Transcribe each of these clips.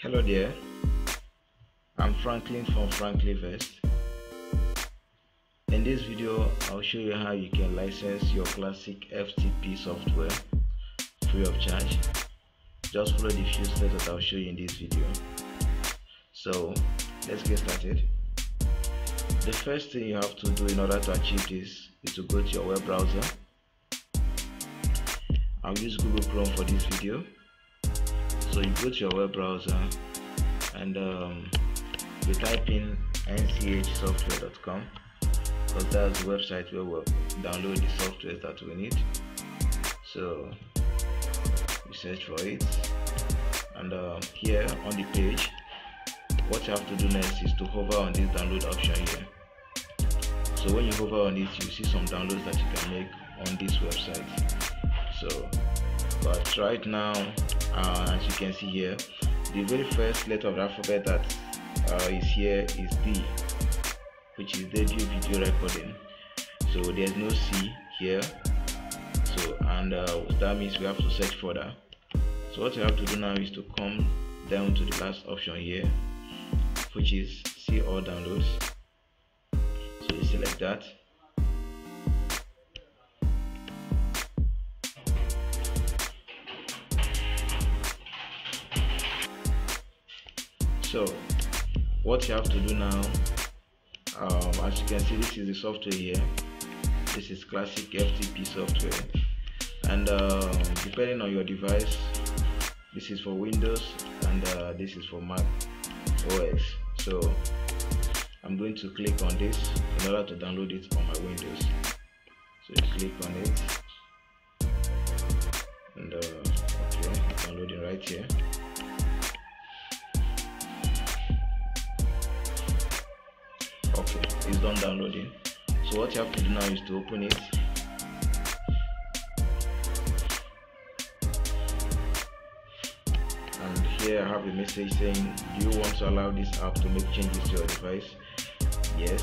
Hello there, I'm Franklin from Franklinvest. In this video, I'll show you how you can license your classic FTP software free of charge. Just follow the few steps that I'll show you in this video. So let's get started. The first thing you have to do in order to achieve this is to go to your web browser. I'll use Google Chrome for this video. So you go to your web browser and you type in nchsoftware.com, because that's the website where we'll download the software that we need. So you search for it, and here on the page, what you have to do next is to hover on this download option here. So when you hover on it, you see some downloads that you can make on this website. So but right now, as you can see here, the very first letter of the alphabet that is here is D, which is debut video recording. So there's no C here. So that means we have to search further. So what you have to do now is to come down to the last option here, which is see all downloads. So you select that. So what you have to do now, as you can see, this is the software here. This is classic FTP software, and depending on your device, this is for Windows and this is for Mac OS. So I'm going to click on this in order to download it on my Windows. So you click on it, and okay, downloading right here. Okay, it's done downloading. So what you have to do now is to open it. And here I have a message saying, do you want to allow this app to make changes to your device? Yes,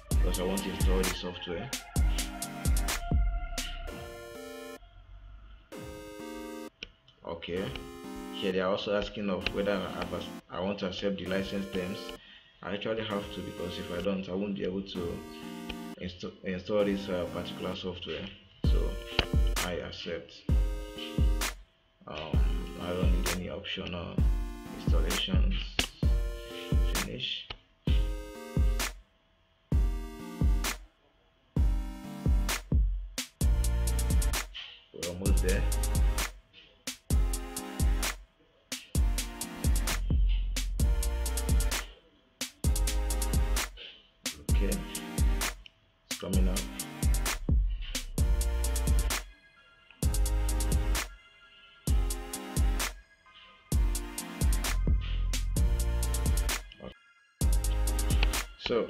because I want to install the software. Okay, here they are also asking of whether I want to accept the license terms. I actually have to, because if I don't, I won't be able to install this particular software. So I accept. I don't need any optional installations. Finish. We're almost there. Okay, it's coming up. So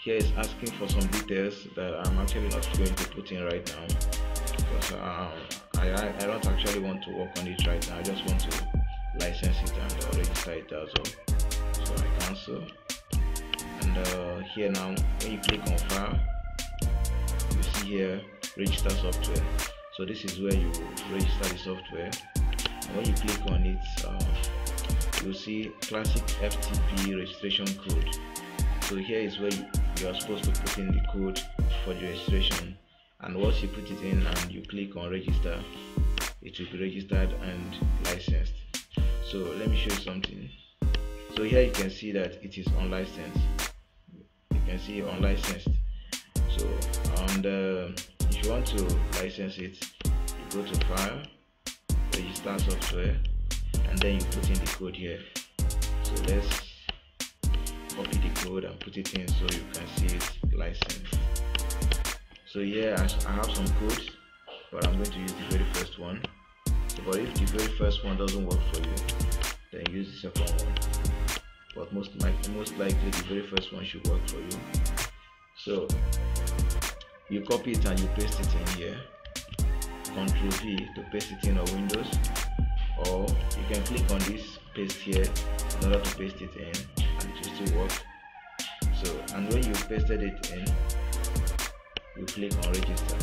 here it's asking for some details that I'm actually not going to put in right now, because I don't actually want to work on it right now. I just want to license it and register it as well. So I cancel. And here now, when you click on file, you see here register software. So this is where you register the software. And when you click on it, you'll see classic FTP registration code. So here is where you are supposed to put in the code for the registration. And once you put it in and you click on register, it will be registered and licensed. So let me show you something. So here you can see that it is unlicensed. You can see unlicensed. So if you want to license it, you go to file, register software, and then you put in the code here. So let's copy the code and put it in so you can see it licensed. So here I have some codes, but I'm going to use the very first one. So, but if the very first one doesn't work for you, then use the second one. But most likely the very first one should work for you. So you copy it and you paste it in here. Ctrl V to paste it in on Windows, or you can click on this paste here in order to paste it in, and it will still work. So, and when you pasted it in, you click on register,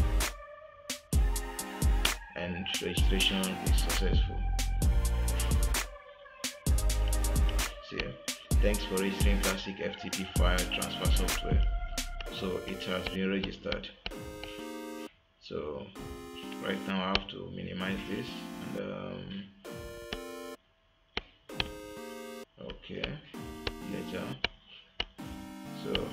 and registration is successful. say thanks for registering Classic FTP file transfer software. So it has been registered. So right now I have to minimize this and okay, later. So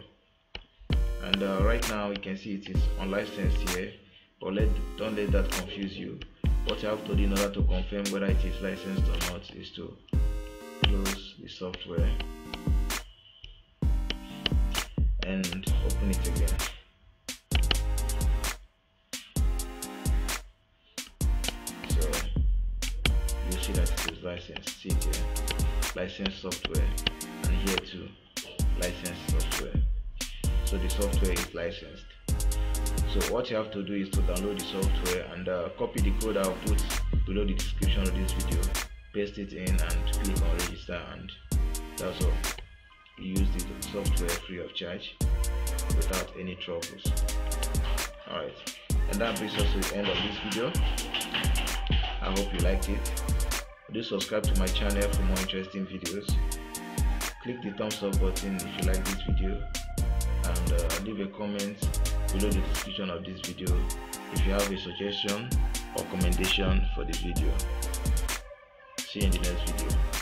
and right now you can see it is unlicensed here, but don't let that confuse you. What you have to do in order to confirm whether it is licensed or not is to close the software and open it again. So you see that it is licensed. See it here, licensed software, and here too, licensed software. So the software is licensed. So what you have to do is to download the software and copy the code I'll put below the description of this video, paste it in and click on register, and that's all. You use the software free of charge without any troubles. Alright, and that brings us to the end of this video. I hope you liked it. Do subscribe to my channel for more interesting videos. Click the thumbs up button if you like this video, and leave a comment below the description of this video if you have a suggestion or commendation for this video. See you in the next video.